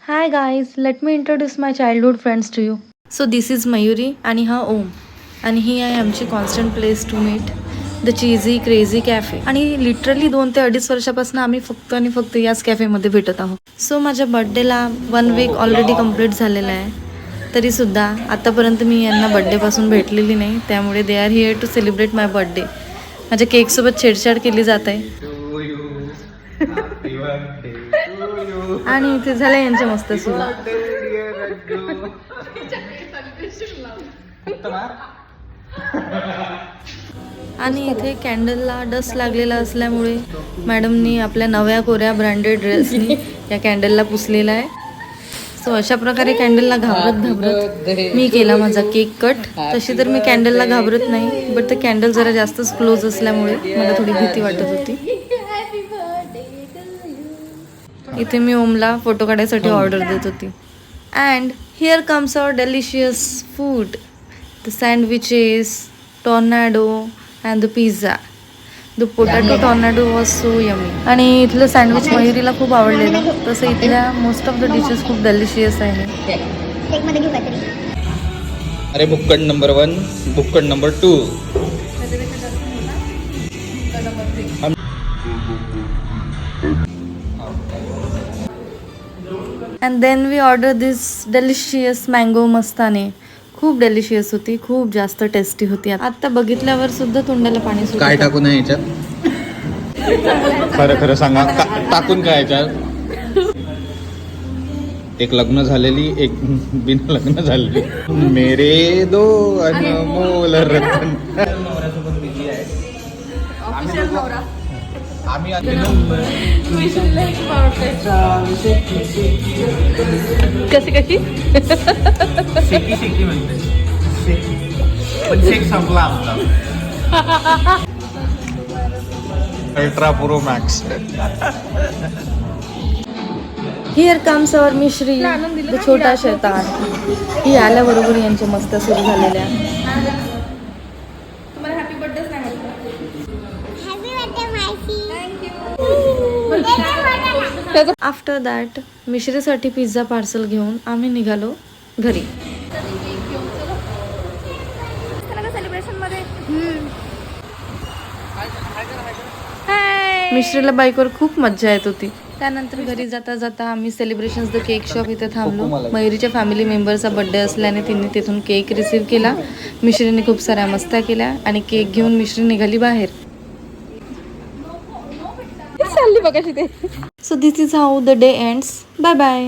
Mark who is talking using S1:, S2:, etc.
S1: Hi guys, let me introduce my childhood friends to you. So this is Mayuri आणि हा ओम आणि ही आहे आमची constant place to meet the cheesy crazy cafe. आणि literally 2 ते 2.5 वर्षापासून आम्ही फक्त आणि फक्त याच कॅफेमध्ये भेटत आहोत. सो माझ्या बर्थडेला 1 वीक ऑलरेडी कंप्लीट झालेला आहे. तरीसुद्धा आतापर्यंत मी यांना बर्थडेपासून भेटलेली नाही, त्यामुळे they are here to celebrate my birthday. माझ्या केकसोबत छेडछाड केली जात आहे आणि इथे झालं यांच्या मस्त सुरू. आणि इथे कॅन्डलला डस्ट लागलेला असल्यामुळे मॅडमनी आपल्या नव्या कोऱ्या ब्रँडेड ड्रेसनी या कॅन्डलला पुसलेला आहे. सो अशा प्रकारे कॅन्डलला घाबरत मी केला माझा केक कट. तशी तर मी कॅन्डलला घाबरत नाही, बट ते कॅन्डल जरा जास्तच क्लोज असल्यामुळे मला थोडी भीती वाटत होती. इथे मी ओमला फोटो काढायसाठी ऑर्डर देत होती. And here comes our delicious food, the sandwiches, tornado and the pizza. The potato tornado was so yummy. आणि इथलं सँडविच मयुरीला खूप आवडलेलं. तसं इथल्या मोस्ट ऑफ द डिशेस खूप डेलिशियस आहे.
S2: अरे भुक्कड नंबर 1, भुक्कड number 2.
S1: And then we order this delicious mango मस्ताने. खूप डेलिशियस होती, खूप जास्त टेस्टी होती. आता बघितल्यावर सुद्धा तोंडाला पाणी सुटतं.
S2: काय टाकून आहे याच्यात? खरं खरं सांगा, टाकून काय याच्यात? एक लग्न झालेली, एक बिन लग्न झालेली. मेरे दो अनमोल रतन. आम्ही
S1: कशी कशी
S2: शेकी म्हणते. पण शेक संपला आमचा. Ultra pro max.
S1: Here comes our मिश्री द छोटा शैतान. ही आल्याबरोबर यांच्या मस्त सुरू झालेल्या. आफ्टर दॅट मिश्रीसाठी पिझ्झा पार्सल घेऊन आम्ही निघालो घरी. मिश्रीला बाईकवर खूप मज्जा येत होती. त्यानंतर घरी जाता जाता आम्ही सेलिब्रेशन्स द केक शॉप इथे थांबलो. मयुरीच्या फॅमिली मेंबरचा बर्थडे असल्याने तिने तिथून केक रिसीव्ह केला. मिश्रीने खूप साऱ्या मस्त्या केल्या आणि केक घेऊन मिश्री निघाली बाहेर. चालली बघा तिथे. So this is how the day ends. Bye bye.